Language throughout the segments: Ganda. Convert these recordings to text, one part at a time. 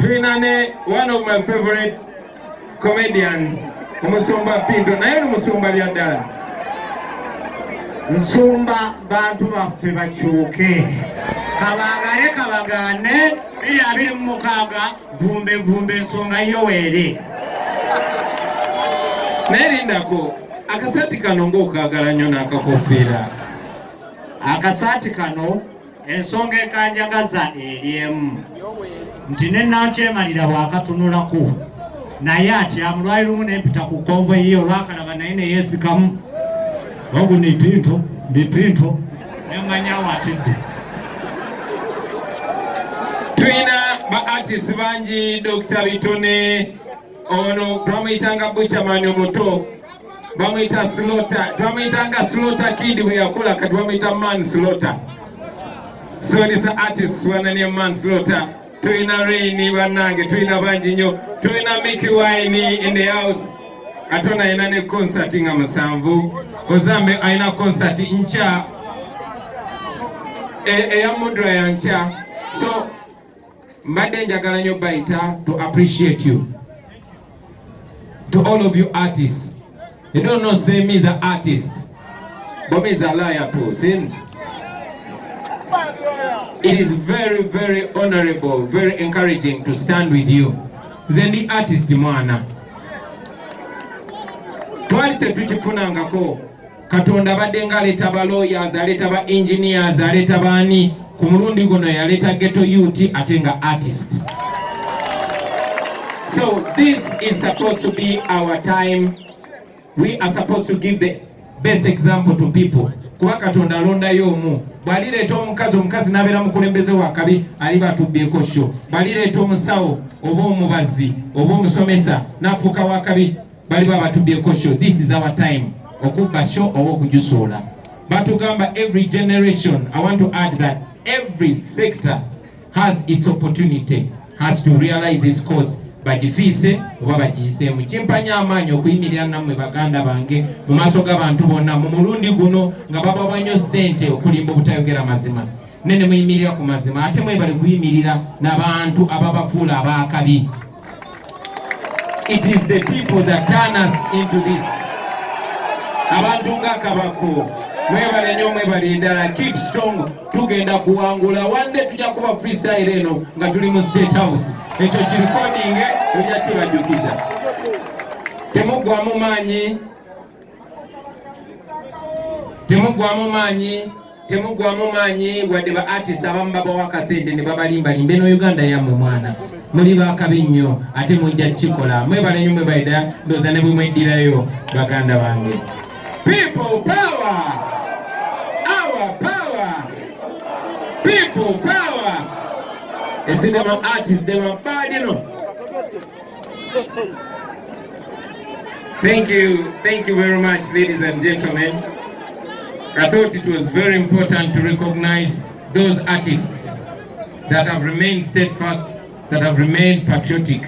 Twinane, one of my favorite comedians, Musumba Pinto. Naye Musumba lyadala. Nsumba bantu baffe bakyuke. Kabagane 2026 vumbe ensonga Yoweri. Naye lindako akasaati kano ng'okaagala nnyo n'akakofiira. Akasaati kano ensonga ekanjagaza eriemu. Nti ne nakyemalira bwakatunulako. Naye ati amulwayi lumu nempita ku konvoyi ye olwakalaba naye ne yeesikamu. Ogu ni Pinto nemanya watidde. Tulina ba artists bangi, Dr. Bitone, ono bamuyitanga Buchaman omuto, bamuyita Slaughter, bamuyitanga Slaughter Kid bwe yakula kati bamuyita Man Slaughter. So this artist wanani Man Slaughter. Tulina Rainy bannange, tulina bangi nnyo, tulina Mickey Wine in the house. Atona ayina ne concert nga musanvu. Ozambe ayina concert ncha eya mudra ya ncha. So mbadde njagala nnyo bayita to appreciate you. To all of you artists. You don't know say me is an artist, but me is a liar too. See? It is very, very honorable, very encouraging to stand with you. Zendi artist mwana. Twali tetukifunangako. Katonda badde nga aleta ba lawyers, aleta ba engineers, aleta baani. Ku mulundi guno yaleta ghetto youth ate nga artist. So this is supposed to be our time. We are supposed to give the best example to people. Kuba Katonda alondayo omu. Bwalireeta omukazi n'abeera mukulembeze wa kabi aliba atubbyeko sho. Bwalireeta omusawo oba omubazi oba omusomesa n'afuuka wa kabi baliba batubbyeko sho. This is our time. Okubba sho oba okugisuula. Batugamba every generation, I want to add that every sector has its opportunity, has to realize its cause. Bagifiise oba bagiyiseemu. Kimpanya amaanyi okuyimirira nammwe baganda bange mu maaso g'abantu bonna mu mulundi guno nga babawa nnyo ssente okulimba obutayogera mazima. Nene muyimirira ku mazima ate mwebale kuyimirira n'abantu ababafuula abaakabi. It is the people that turn us into this. Abantu ng'akabako. Mwebale nnyo mwebale ddala. Keep strong. Tugenda kuwangula. One day tujja kuba freestyle eno nga tuli mu State House. Ekyo kirikodinge ojja kibajjukiza. Temugwamu maanyi wadde ba artist abamu babawa akasente ne babalimbalimba eno Uganda yammwe mwana. Muli baakabi nnyo ate mujja kukikola. Mwebale nnyo mwebale ddala ndowooza ne bwe mweddirayo baganda bange. People power! Our power! People power! You see them artists, they were bad, you know. Thank you very much, ladies and gentlemen. I thought it was very important to recognize those artists that have remained steadfast, that have remained patriotic.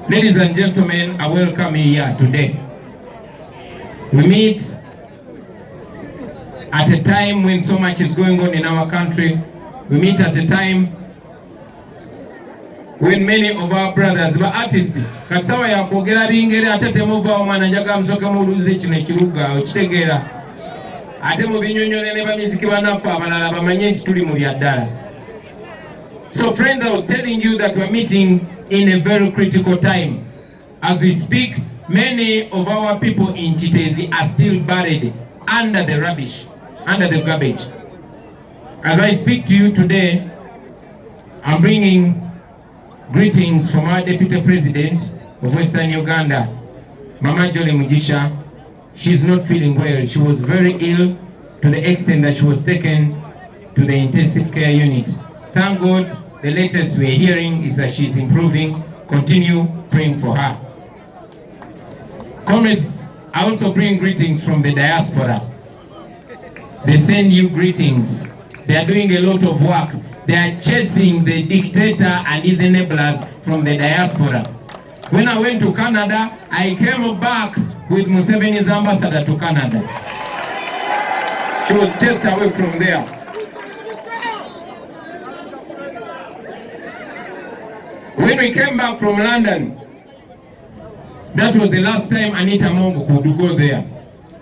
Ladies and gentlemen, I welcome you here today. We meet at a time when so much is going on in our country. We meet at a time when many of our brothers were artists. Katsawa ya kwogera bingere ate temuva omwana njaga msoke muluze kino ekiruga okitegeera. Ate mu binyonyole ne bamiziki banaffe abalala bamanye nti tuli mu byaddala. So friends, I was telling you that we're meeting in a very critical time. As we speak, many of our people in Chitezi are still buried under the rubbish, under the garbage. As I speak to you today, I'm bringing greetings from our Deputy President of Western Uganda, Mama Jolly Mugisha. She's not feeling well. She was very ill to the extent that she was taken to the intensive care unit. Thank God, the latest we're hearing is that she's improving. Continue praying for her. Comrades, I also bring greetings from the diaspora. They send you greetings. They are doing a lot of work. They are chasing the dictator and his enablers from the diaspora. When I went to Canada, I came back with Museveni's ambassador to Canada. She was chased away from there. When we came back from London, that was the last time Anita Mongo could go there.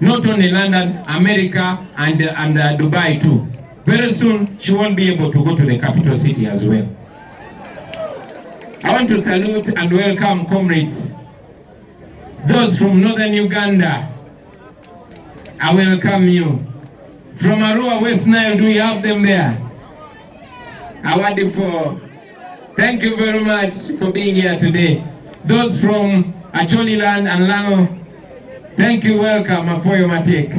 Not only London, America, and Dubai too. Very soon, she won't be able to go to the capital city as well. I want to salute and welcome comrades. Those from northern Uganda, I welcome you. From Arua, West Nile, do we have them there? Wonderful. Thank you very much for being here today. Those from Acholiland and Lango, thank you, welcome, Apoyo Matek.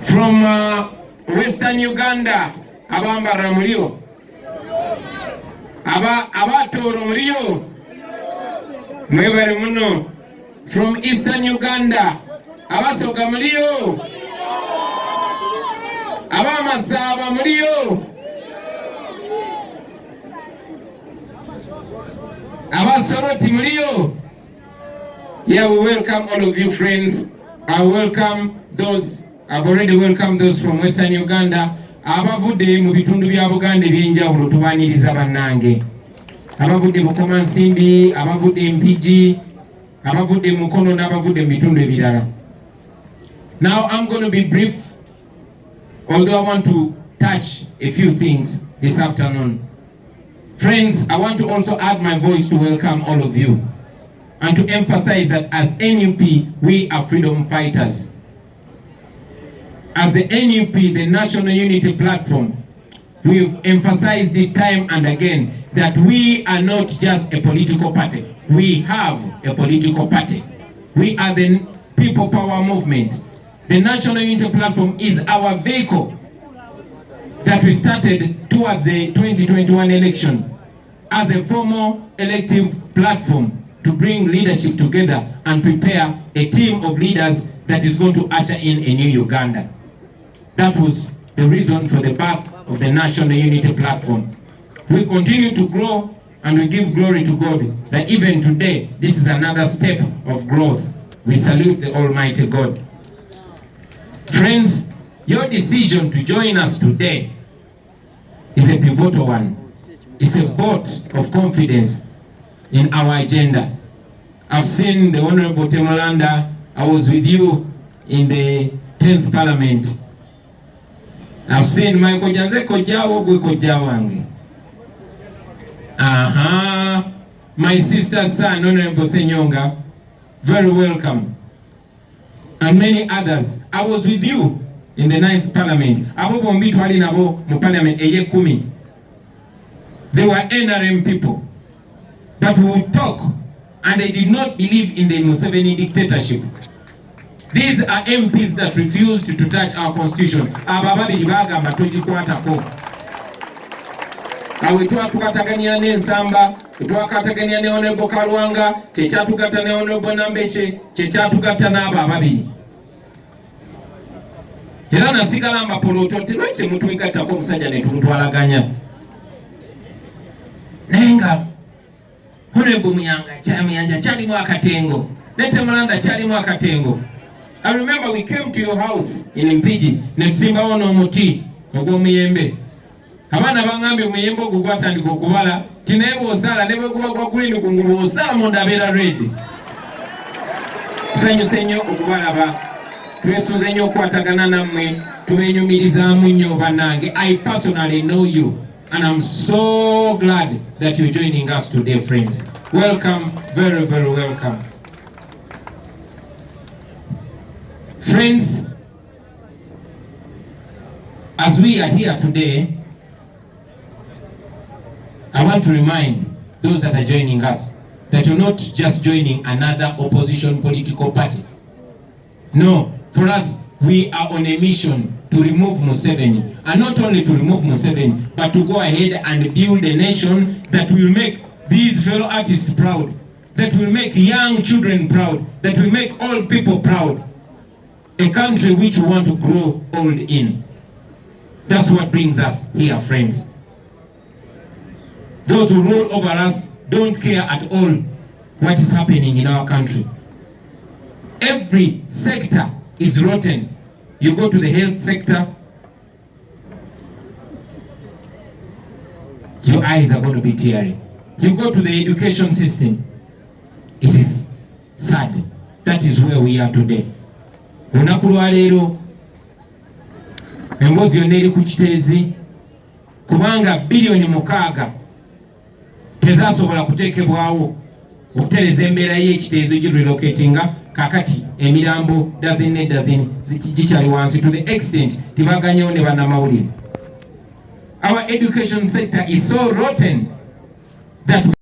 From Western Uganda, Abambara Mulio. Abatoro Mulio. Mwebare Muno. From Eastern Uganda, Abasoga Mulio. Abamasaba Mulio. Abasoroti Mulio. Yeah, we welcome all of you friends. I welcome those, I've already welcomed those from Western Uganda. Abavude mu bitundu bya Buganda ebyenjawulo tubaniriza bannange. Abavude Bukoma Nsimbi, abavude Mpigi, abavude Mukono n'abavude mu bitundu ebirala. Now I'm going to be brief, although I want to touch a few things this afternoon. Friends, I want to also add my voice to welcome all of you and to emphasize that as NUP, we are freedom fighters. As the NUP, the National Unity Platform, we've emphasized it time and again that we are not just a political party. We have a political party. We are the People Power Movement. The National Unity Platform is our vehicle that we started towards the 2021 election as a formal elective platform to bring leadership together and prepare a team of leaders that is going to usher in a new Uganda. That was the reason for the birth of the National Unity Platform. We continue to grow and we give glory to God that even today, this is another step of growth. We salute the Almighty God. Friends, your decision to join us today is a pivotal one. It's a vote of confidence in our agenda. I've seen the Honorable Temolanda. I was with you in the 10th Parliament. I've seen Michael Janze Kojawo Gwe Kojawangi. My sister's son, Honorable Senyonga, very welcome. And many others. I was with you in the 9th Parliament. Abo bombi twali nabo mu Parliament eye 10. They were NRM people that would talk and they did not believe in the Museveni dictatorship. These are MPs that refused to touch our constitution. Abababiri bagamba togikwatako. Awe twakatagania n'ensamba, twakatagania ne Honorable Kalwanga, kyekyatukata ne Honorable Nambeshe, kyekyatukata n'abo ababiri. Era nasigala mbapoloto lwaki mutwegattako omusajja ne tumutwalaganya. Nenga Honorable Muyanja kyalimu akatengo, ne Temolanda kyalimu akatengo. I remember we came to your house in Mpigi, ne tusimbawo n'omuti ogw'omuyembe. Abaana bangambye omuyembe ogwo gwatandika okubala, kinaye bw'osala ne bwe guba gwa green kungulu osala munda abeera red. Tusanyuse nnyo okubalaba, twesunze nnyo okukwatagana nammwe, tubenyumirizaamu nnyo bannange. I personally know you and I'm so glad that you're joining us today, friends. Welcome, very, very welcome. Friends, as we are here today, I want to remind those that are joining us that you're not just joining another opposition political party. No, for us, we are on a mission to remove Museveni. And not only to remove Museveni, but to go ahead and build a nation that will make these fellow artists proud, that will make young children proud, that will make old people proud. A country which we want to grow old in. That's what brings us here, friends. Those who rule over us don't care at all what is happening in our country. Every sector is rotten. You go to the health sector, your eyes are going to be teary. You go to the education system, it is sad. That is where we are today. Olunaku lwa leero emboozi yonna eri ku kiteezi kubanga bilioni 6 tezasobola kuteekebwawo okutereza embeera y'ekiteezo girelocatinga kakati emirambo dozen gikyali wansi to the extent tibaganyewo ne bannamawulire. Our education sector is so rotten that